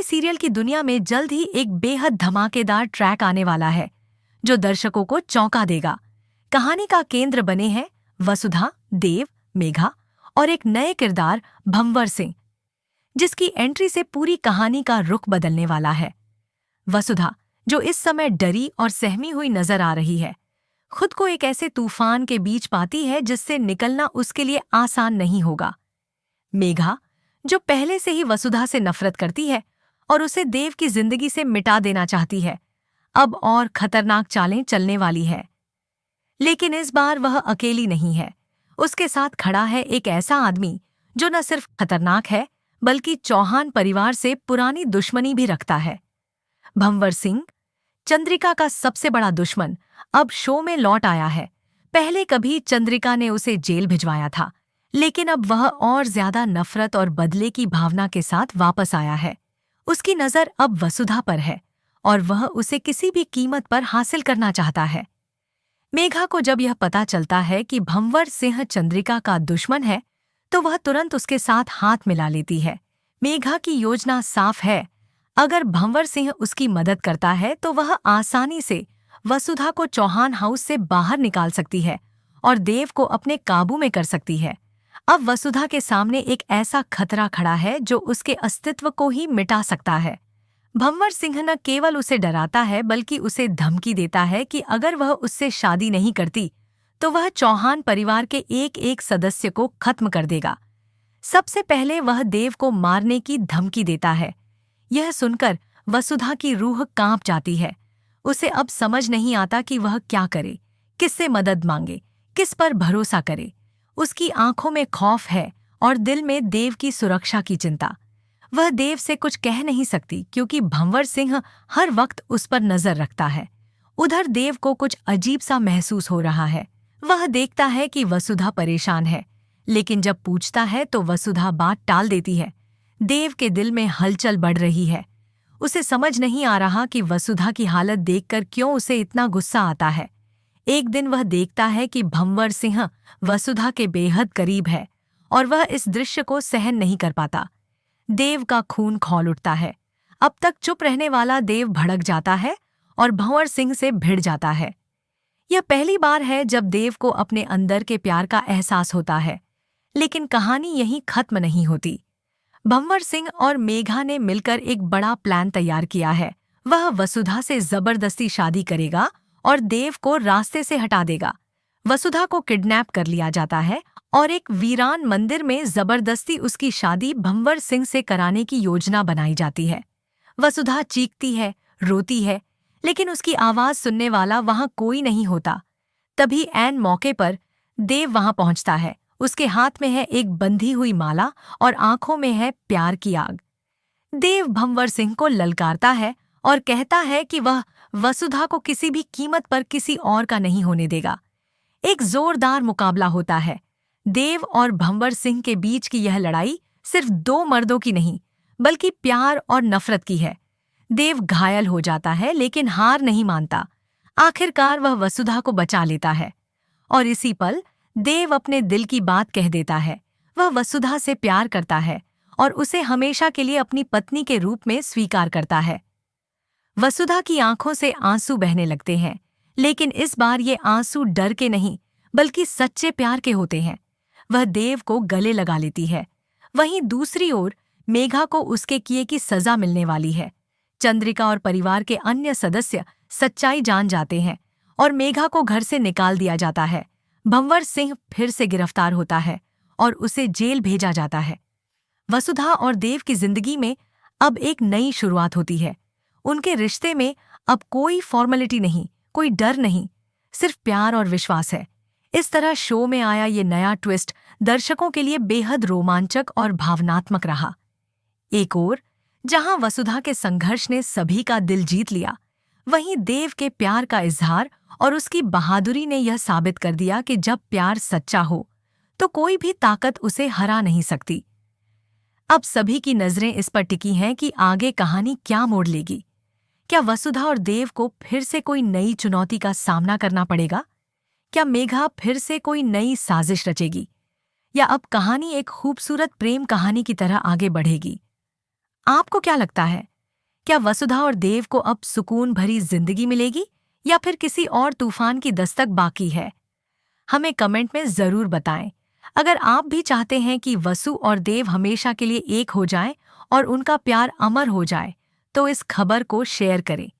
TV serial की दुनिया में जल्द ही एक बेहद धमाकेदार ट्रैक आने वाला है जो दर्शकों को चौंका देगा। कहानी का केंद्र बने हैं वसुधा, देव, मेघा और एक नए किरदार भंवर सिंह, जिसकी एंट्री से पूरी कहानी का रुख बदलने वाला है। वसुधा, जो इस समय डरी और सहमी हुई नजर आ रही है, खुद को एक ऐसे तूफान के बीच पाती है जिससे निकलना उसके लिए आसान नहीं होगा। मेघा, जो पहले से ही वसुधा से नफरत करती है और उसे देव की जिंदगी से मिटा देना चाहती है, अब और खतरनाक चालें चलने वाली है। लेकिन इस बार वह अकेली नहीं है। उसके साथ खड़ा है एक ऐसा आदमी जो न सिर्फ खतरनाक है बल्कि चौहान परिवार से पुरानी दुश्मनी भी रखता है। भंवर सिंह, चंद्रिका का सबसे बड़ा दुश्मन, अब शो में लौट आया है। पहले कभी चंद्रिका ने उसे जेल भिजवाया था, लेकिन अब वह और ज्यादा नफरत और बदले की भावना के साथ वापस आया है। उसकी नजर अब वसुधा पर है और वह उसे किसी भी कीमत पर हासिल करना चाहता है। मेघा को जब यह पता चलता है कि भंवर सिंह चंद्रिका का दुश्मन है, तो वह तुरंत उसके साथ हाथ मिला लेती है। मेघा की योजना साफ है, अगर भंवर सिंह उसकी मदद करता है तो वह आसानी से वसुधा को चौहान हाउस से बाहर निकाल सकती है और देव को अपने काबू में कर सकती है। अब वसुधा के सामने एक ऐसा खतरा खड़ा है जो उसके अस्तित्व को ही मिटा सकता है। भंवर सिंह न केवल उसे डराता है बल्कि उसे धमकी देता है कि अगर वह उससे शादी नहीं करती तो वह चौहान परिवार के एक एक सदस्य को खत्म कर देगा। सबसे पहले वह देव को मारने की धमकी देता है। यह सुनकर वसुधा की रूह कांप जाती है। उसे अब समझ नहीं आता कि वह क्या करे, किससे मदद मांगे, किस पर भरोसा करे। उसकी आंखों में खौफ है और दिल में देव की सुरक्षा की चिंता। वह देव से कुछ कह नहीं सकती क्योंकि भंवर सिंह हर वक्त उस पर नजर रखता है। उधर देव को कुछ अजीब सा महसूस हो रहा है। वह देखता है कि वसुधा परेशान है, लेकिन जब पूछता है तो वसुधा बात टाल देती है। देव के दिल में हलचल बढ़ रही है। उसे समझ नहीं आ रहा कि वसुधा की हालत देखकर क्यों उसे इतना गुस्सा आता है। एक दिन वह देखता है कि भंवर सिंह वसुधा के बेहद करीब है और वह इस दृश्य को सहन नहीं कर पाता। देव का खून खौल उठता है। अब तक चुप रहने वाला देव भड़क जाता है और भंवर सिंह से भिड़ जाता है। यह पहली बार है जब देव को अपने अंदर के प्यार का एहसास होता है। लेकिन कहानी यहीं खत्म नहीं होती। भंवर सिंह और मेघा ने मिलकर एक बड़ा प्लान तैयार किया है। वह वसुधा से जबरदस्ती शादी करेगा और देव को रास्ते से हटा देगा। वसुधा को किडनैप कर लिया जाता है और एक वीरान मंदिर में जबरदस्ती उसकी शादी भंवर सिंह से कराने की योजना बनाई जाती है। वसुधा चीखती है, रोती है, लेकिन उसकी आवाज सुनने वाला वहां कोई नहीं होता। तभी ऐन मौके पर देव वहां पहुंचता है। उसके हाथ में है एक बंधी हुई माला और आंखों में है प्यार की आग। देव भंवर सिंह को ललकारता है और कहता है कि वह वसुधा को किसी भी कीमत पर किसी और का नहीं होने देगा। एक जोरदार मुकाबला होता है। देव और भंवर सिंह के बीच की यह लड़ाई सिर्फ दो मर्दों की नहीं बल्कि प्यार और नफरत की है। देव घायल हो जाता है लेकिन हार नहीं मानता। आखिरकार वह वसुधा को बचा लेता है और इसी पल देव अपने दिल की बात कह देता है। वह वसुधा से प्यार करता है और उसे हमेशा के लिए अपनी पत्नी के रूप में स्वीकार करता है। वसुधा की आंखों से आंसू बहने लगते हैं, लेकिन इस बार ये आंसू डर के नहीं बल्कि सच्चे प्यार के होते हैं। वह देव को गले लगा लेती है। वहीं दूसरी ओर मेघा को उसके किए की सजा मिलने वाली है। चंद्रिका और परिवार के अन्य सदस्य सच्चाई जान जाते हैं और मेघा को घर से निकाल दिया जाता है। भंवर सिंह फिर से गिरफ्तार होता है और उसे जेल भेजा जाता है। वसुधा और देव की जिंदगी में अब एक नई शुरुआत होती है। उनके रिश्ते में अब कोई फॉर्मेलिटी नहीं, कोई डर नहीं, सिर्फ प्यार और विश्वास है। इस तरह शो में आया ये नया ट्विस्ट दर्शकों के लिए बेहद रोमांचक और भावनात्मक रहा। एक ओर जहां वसुधा के संघर्ष ने सभी का दिल जीत लिया, वहीं देव के प्यार का इजहार और उसकी बहादुरी ने यह साबित कर दिया कि जब प्यार सच्चा हो तो कोई भी ताकत उसे हरा नहीं सकती। अब सभी की नजरें इस पर टिकी हैं कि आगे कहानी क्या मोड़ लेगी। क्या वसुधा और देव को फिर से कोई नई चुनौती का सामना करना पड़ेगा? क्या मेघा फिर से कोई नई साजिश रचेगी? या अब कहानी एक खूबसूरत प्रेम कहानी की तरह आगे बढ़ेगी? आपको क्या लगता है? क्या वसुधा और देव को अब सुकून भरी जिंदगी मिलेगी या फिर किसी और तूफान की दस्तक बाकी है? हमें कमेंट में जरूर बताएं। अगर आप भी चाहते हैं कि वसु और देव हमेशा के लिए एक हो जाएं और उनका प्यार अमर हो जाए, तो इस खबर को शेयर करें।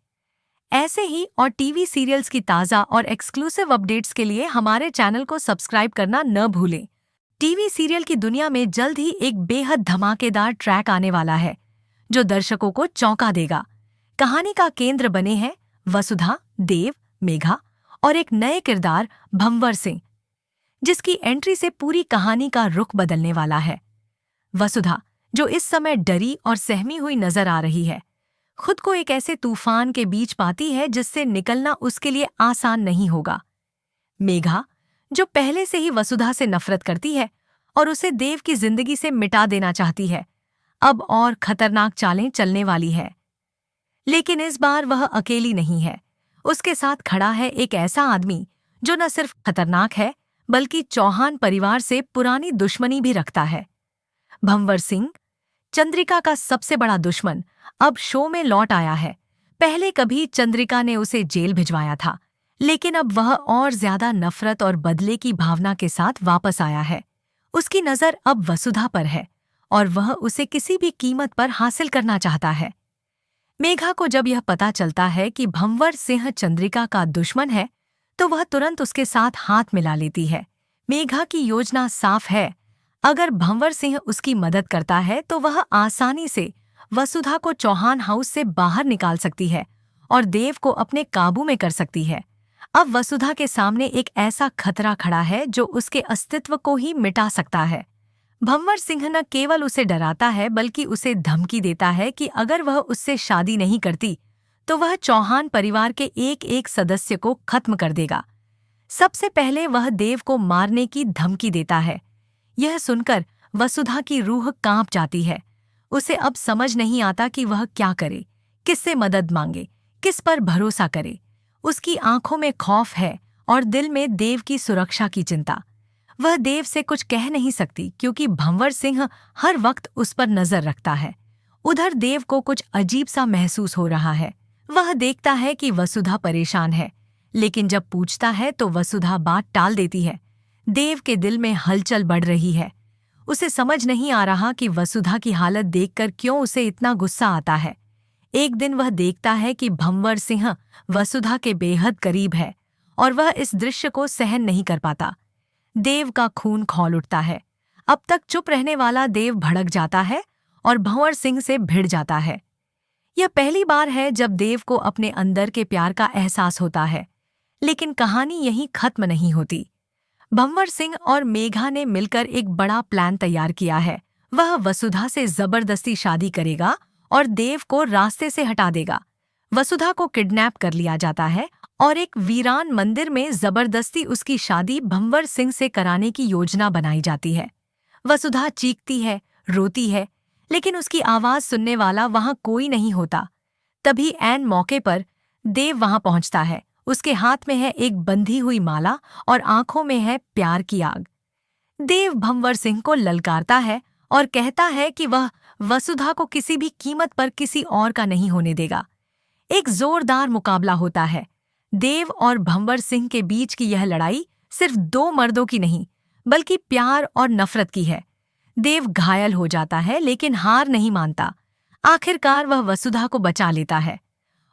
ऐसे ही और टीवी सीरियल्स की ताज़ा और एक्सक्लूसिव अपडेट्स के लिए हमारे चैनल को सब्सक्राइब करना न भूलें। टीवी सीरियल की दुनिया में जल्द ही एक बेहद धमाकेदार ट्रैक आने वाला है, जो दर्शकों को चौंका देगा। कहानी का केंद्र बने हैं वसुधा, देव, मेघा और एक नए किरदार भंवर सिंह, जिसकी एंट्री से पूरी कहानी का रुख बदलने वाला है। वसुधा, जो इस समय डरी और सहमी हुई नजर आ रही है, खुद को एक ऐसे तूफान के बीच पाती है जिससे निकलना उसके लिए आसान नहीं होगा। मेघा, जो पहले से ही वसुधा से नफरत करती है और उसे देव की जिंदगी से मिटा देना चाहती है, अब और खतरनाक चालें चलने वाली है। लेकिन इस बार वह अकेली नहीं है। उसके साथ खड़ा है एक ऐसा आदमी जो न सिर्फ खतरनाक है, बल्कि चौहान परिवार से पुरानी दुश्मनी भी रखता है। भंवर सिंह, चंद्रिका का सबसे बड़ा दुश्मन, अब शो में लौट आया है। पहले कभी चंद्रिका ने उसे जेल भिजवाया था, लेकिन अब वह और ज्यादा नफरत और बदले की भावना के साथ वापस आया है। उसकी नजर अब वसुधा पर है और वह उसे किसी भी कीमत पर हासिल करना चाहता है। मेघा को जब यह पता चलता है कि भंवर सिंह चंद्रिका का दुश्मन है, तो वह तुरंत उसके साथ हाथ मिला लेती है। मेघा की योजना साफ है। अगर भंवर सिंह उसकी मदद करता है तो वह आसानी से वसुधा को चौहान हाउस से बाहर निकाल सकती है और देव को अपने काबू में कर सकती है। अब वसुधा के सामने एक ऐसा खतरा खड़ा है जो उसके अस्तित्व को ही मिटा सकता है। भंवर सिंह न केवल उसे डराता है, बल्कि उसे धमकी देता है कि अगर वह उससे शादी नहीं करती तो वह चौहान परिवार के एक एक सदस्य को खत्म कर देगा। सबसे पहले वह देव को मारने की धमकी देता है। यह सुनकर वसुधा की रूह कांप जाती है। उसे अब समझ नहीं आता कि वह क्या करे, किससे मदद मांगे, किस पर भरोसा करे। उसकी आंखों में खौफ है और दिल में देव की सुरक्षा की चिंता। वह देव से कुछ कह नहीं सकती क्योंकि भंवर सिंह हर वक्त उस पर नजर रखता है। उधर देव को कुछ अजीब सा महसूस हो रहा है। वह देखता है कि वसुधा परेशान है, लेकिन जब पूछता है तो वसुधा बात टाल देती है। देव के दिल में हलचल बढ़ रही है। उसे समझ नहीं आ रहा कि वसुधा की हालत देखकर क्यों उसे इतना गुस्सा आता है। एक दिन वह देखता है कि भंवर सिंह वसुधा के बेहद करीब है और वह इस दृश्य को सहन नहीं कर पाता। देव का खून खौल उठता है। अब तक चुप रहने वाला देव भड़क जाता है और भंवर सिंह से भिड़ जाता है। यह पहली बार है जब देव को अपने अंदर के प्यार का एहसास होता है। लेकिन कहानी यहीं खत्म नहीं होती। भंवर सिंह और मेघा ने मिलकर एक बड़ा प्लान तैयार किया है। वह वसुधा से जबरदस्ती शादी करेगा और देव को रास्ते से हटा देगा। वसुधा को किडनैप कर लिया जाता है और एक वीरान मंदिर में जबरदस्ती उसकी शादी भंवर सिंह से कराने की योजना बनाई जाती है। वसुधा चीखती है, रोती है, लेकिन उसकी आवाज सुनने वाला वहां कोई नहीं होता। तभी ऐन मौके पर देव वहां पहुंचता है। उसके हाथ में है एक बंधी हुई माला और आंखों में है प्यार की आग। देव भंवर सिंह को ललकारता है और कहता है कि वह वसुधा को किसी भी कीमत पर किसी और का नहीं होने देगा। एक जोरदार मुकाबला होता है। देव और भंवर सिंह के बीच की यह लड़ाई सिर्फ दो मर्दों की नहीं, बल्कि प्यार और नफरत की है। देव घायल हो जाता है, लेकिन हार नहीं मानता। आखिरकार वह वसुधा को बचा लेता है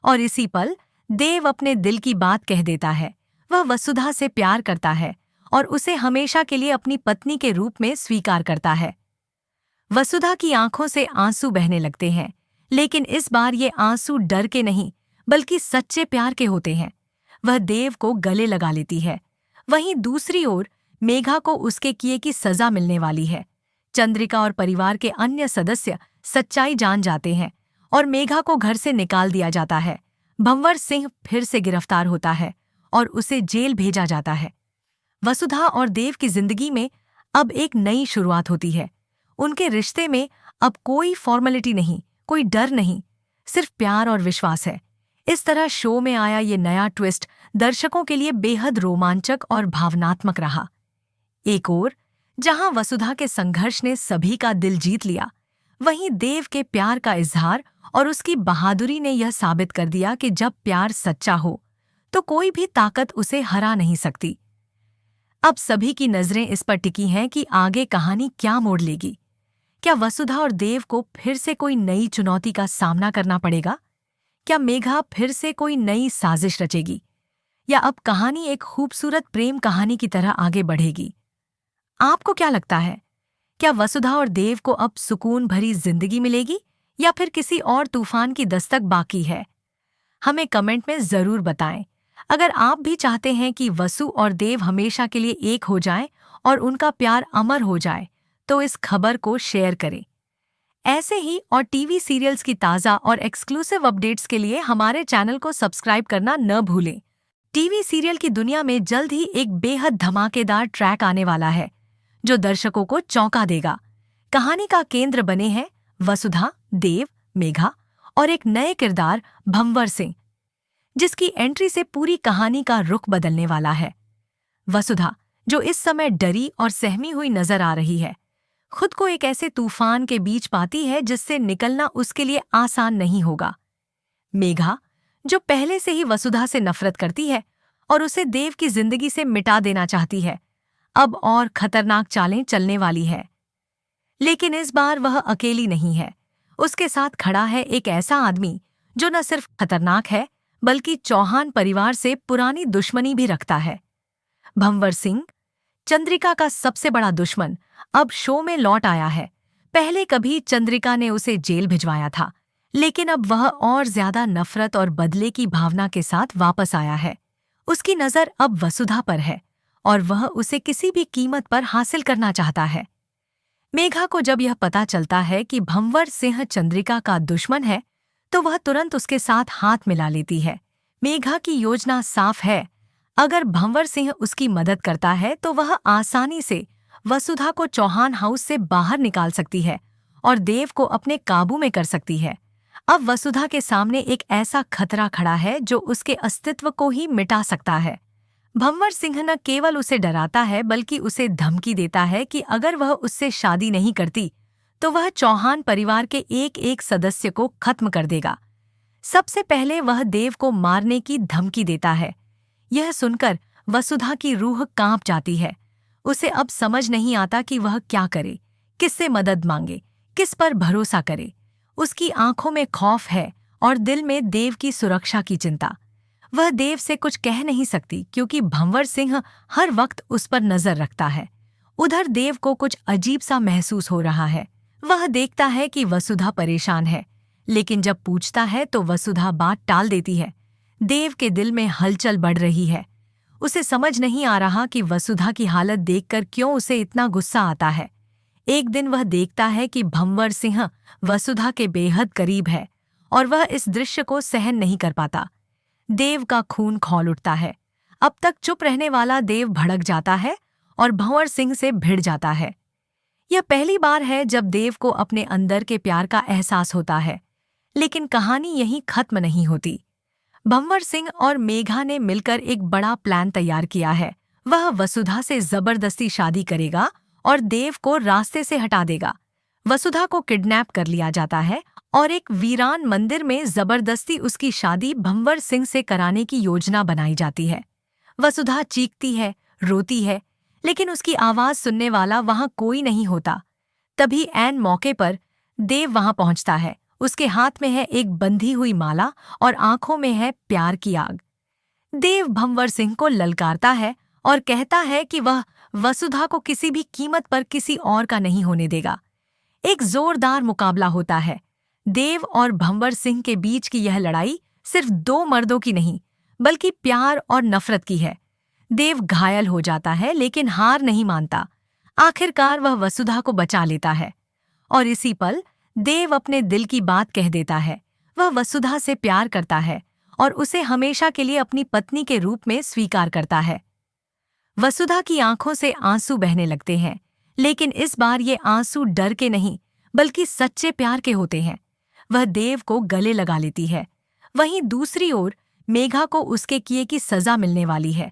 और इसी पल देव अपने दिल की बात कह देता है। वह वसुधा से प्यार करता है और उसे हमेशा के लिए अपनी पत्नी के रूप में स्वीकार करता है। वसुधा की आंखों से आंसू बहने लगते हैं, लेकिन इस बार ये आंसू डर के नहीं, बल्कि सच्चे प्यार के होते हैं। वह देव को गले लगा लेती है। वहीं दूसरी ओर मेघा को उसके किए की सजा मिलने वाली है। चंद्रिका और परिवार के अन्य सदस्य सच्चाई जान जाते हैं और मेघा को घर से निकाल दिया जाता है। भंवर सिंह फिर से गिरफ्तार होता है और उसे जेल भेजा जाता है। वसुधा और देव की जिंदगी में अब एक नई शुरुआत होती है। उनके रिश्ते में अब कोई फॉर्मेलिटी नहीं, कोई डर नहीं, सिर्फ प्यार और विश्वास है। इस तरह शो में आया ये नया ट्विस्ट दर्शकों के लिए बेहद रोमांचक और भावनात्मक रहा। एक ओर जहां वसुधा के संघर्ष ने सभी का दिल जीत लिया, वहीं देव के प्यार का इजहार और उसकी बहादुरी ने यह साबित कर दिया कि जब प्यार सच्चा हो तो कोई भी ताकत उसे हरा नहीं सकती। अब सभी की नजरें इस पर टिकी हैं कि आगे कहानी क्या मोड़ लेगी। क्या वसुधा और देव को फिर से कोई नई चुनौती का सामना करना पड़ेगा? क्या मेघा फिर से कोई नई साजिश रचेगी, या अब कहानी एक खूबसूरत प्रेम कहानी की तरह आगे बढ़ेगी? आपको क्या लगता है? क्या वसुधा और देव को अब सुकून भरी जिंदगी मिलेगी, या फिर किसी और तूफान की दस्तक बाकी है? हमें कमेंट में जरूर बताएं। अगर आप भी चाहते हैं कि वसु और देव हमेशा के लिए एक हो जाएं और उनका प्यार अमर हो जाए, तो इस खबर को शेयर करें। ऐसे ही और टीवी सीरियल्स की ताज़ा और एक्सक्लूसिव अपडेट्स के लिए हमारे चैनल को सब्सक्राइब करना न भूलें। टीवी सीरियल की दुनिया में जल्द ही एक बेहद धमाकेदार ट्रैक आने वाला है, जो दर्शकों को चौंका देगा। कहानी का केंद्र बने हैं वसुधा, देव, मेघा और एक नए किरदार भंवर सिंह, जिसकी एंट्री से पूरी कहानी का रुख बदलने वाला है। वसुधा, जो इस समय डरी और सहमी हुई नजर आ रही है, खुद को एक ऐसे तूफान के बीच पाती है जिससे निकलना उसके लिए आसान नहीं होगा। मेघा, जो पहले से ही वसुधा से नफरत करती है और उसे देव की जिंदगी से मिटा देना चाहती है, अब और खतरनाक चालें चलने वाली है। लेकिन इस बार वह अकेली नहीं है। उसके साथ खड़ा है एक ऐसा आदमी जो न सिर्फ खतरनाक है, बल्कि चौहान परिवार से पुरानी दुश्मनी भी रखता है। भंवर सिंह, चंद्रिका का सबसे बड़ा दुश्मन, अब शो में लौट आया है। पहले कभी चंद्रिका ने उसे जेल भिजवाया था, लेकिन अब वह और ज्यादा नफरत और बदले की भावना के साथ वापस आया है। उसकी नजर अब वसुधा पर है और वह उसे किसी भी कीमत पर हासिल करना चाहता है। मेघा को जब यह पता चलता है कि भंवर सिंह चंद्रिका का दुश्मन है, तो वह तुरंत उसके साथ हाथ मिला लेती है। मेघा की योजना साफ है। अगर भंवर सिंह उसकी मदद करता है तो वह आसानी से वसुधा को चौहान हाउस से बाहर निकाल सकती है और देव को अपने काबू में कर सकती है। अब वसुधा के सामने एक ऐसा खतरा खड़ा है जो उसके अस्तित्व को ही मिटा सकता है। भंवर सिंह न केवल उसे डराता है, बल्कि उसे धमकी देता है कि अगर वह उससे शादी नहीं करती तो वह चौहान परिवार के एक एक सदस्य को खत्म कर देगा। सबसे पहले वह देव को मारने की धमकी देता है। यह सुनकर वसुधा की रूह कांप जाती है। उसे अब समझ नहीं आता कि वह क्या करे, किससे मदद मांगे, किस पर भरोसा करे। उसकी आंखों में खौफ है और दिल में देव की सुरक्षा की चिंता। वह देव से कुछ कह नहीं सकती, क्योंकि भंवर सिंह हर वक्त उस पर नजर रखता है। उधर देव को कुछ अजीब सा महसूस हो रहा है। वह देखता है कि वसुधा परेशान है, लेकिन जब पूछता है तो वसुधा बात टाल देती है। देव के दिल में हलचल बढ़ रही है। उसे समझ नहीं आ रहा कि वसुधा की हालत देखकर क्यों उसे इतना गुस्सा आता है। एक दिन वह देखता है कि भंवर सिंह वसुधा के बेहद करीब है और वह इस दृश्य को सहन नहीं कर पाता। देव का खून खौल उठता है। अब तक चुप रहने वाला देव भड़क जाता है और भंवर सिंह से भिड़ जाता है। यह पहली बार है जब देव को अपने अंदर के प्यार का एहसास होता है। लेकिन कहानी यहीं खत्म नहीं होती। भंवर सिंह और मेघा ने मिलकर एक बड़ा प्लान तैयार किया है। वह वसुधा से जबरदस्ती शादी करेगा और देव को रास्ते से हटा देगा। वसुधा को किडनैप कर लिया जाता है और एक वीरान मंदिर में जबरदस्ती उसकी शादी भंवर सिंह से कराने की योजना बनाई जाती है। वसुधा चीखती है, रोती है, लेकिन उसकी आवाज सुनने वाला वहां कोई नहीं होता। तभी ऐन मौके पर देव वहां पहुंचता है। उसके हाथ में है एक बंधी हुई माला और आंखों में है प्यार की आग। देव भंवर सिंह को ललकारता है और कहता है कि वह वसुधा को किसी भी कीमत पर किसी और का नहीं होने देगा। एक जोरदार मुकाबला होता है। देव और भंवर सिंह के बीच की यह लड़ाई सिर्फ दो मर्दों की नहीं, बल्कि प्यार और नफरत की है। देव घायल हो जाता है, लेकिन हार नहीं मानता। आखिरकार वह वसुधा को बचा लेता है और इसी पल देव अपने दिल की बात कह देता है। वह वसुधा से प्यार करता है और उसे हमेशा के लिए अपनी पत्नी के रूप में स्वीकार करता है। वसुधा की आंखों से आंसू बहने लगते हैं, लेकिन इस बार ये आंसू डर के नहीं, बल्कि सच्चे प्यार के होते हैं। वह देव को गले लगा लेती है। वहीं दूसरी ओर मेघा को उसके किए की सजा मिलने वाली है।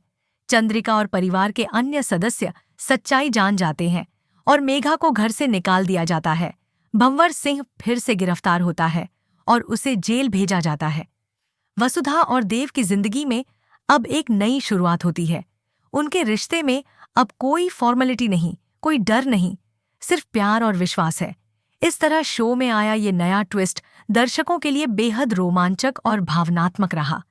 चंद्रिका और परिवार के अन्य सदस्य सच्चाई जान जाते हैं और मेघा को घर से निकाल दिया जाता है। भंवर सिंह फिर से गिरफ्तार होता है और उसे जेल भेजा जाता है। वसुधा और देव की जिंदगी में अब एक नई शुरुआत होती है। उनके रिश्ते में अब कोई फॉर्मेलिटी नहीं, कोई डर नहीं, सिर्फ प्यार और विश्वास है। इस तरह शो में आया ये नया ट्विस्ट दर्शकों के लिए बेहद रोमांचक और भावनात्मक रहा।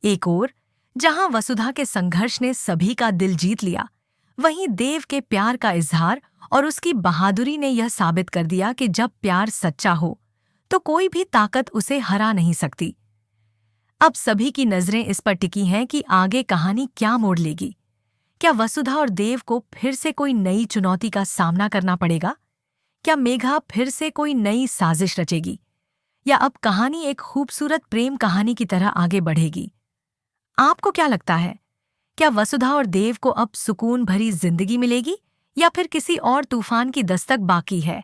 एक ओर जहां वसुधा के संघर्ष ने सभी का दिल जीत लिया, वहीं देव के प्यार का इजहार और उसकी बहादुरी ने यह साबित कर दिया कि जब प्यार सच्चा हो तो कोई भी ताकत उसे हरा नहीं सकती। अब सभी की नजरें इस पर टिकी हैं कि आगे कहानी क्या मोड़ लेगी। क्या वसुधा और देव को फिर से कोई नई चुनौती का सामना करना पड़ेगा? क्या मेघा फिर से कोई नई साजिश रचेगी? या अब कहानी एक खूबसूरत प्रेम कहानी की तरह आगे बढ़ेगी? आपको क्या लगता है? क्या वसुधा और देव को अब सुकून भरी जिंदगी मिलेगी या फिर किसी और तूफान की दस्तक बाकी है?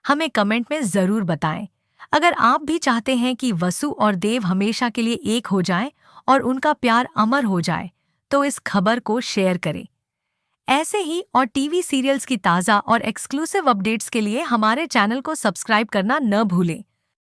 हमें कमेंट में जरूर बताएं। अगर आप भी चाहते हैं कि वसु और देव हमेशा के लिए एक हो जाएं और उनका प्यार अमर हो जाए, तो इस खबर को शेयर करें। ऐसे ही और टीवी सीरियल्स की ताज़ा और एक्सक्लूसिव अपडेट्स के लिए हमारे चैनल को सब्सक्राइब करना न भूलें।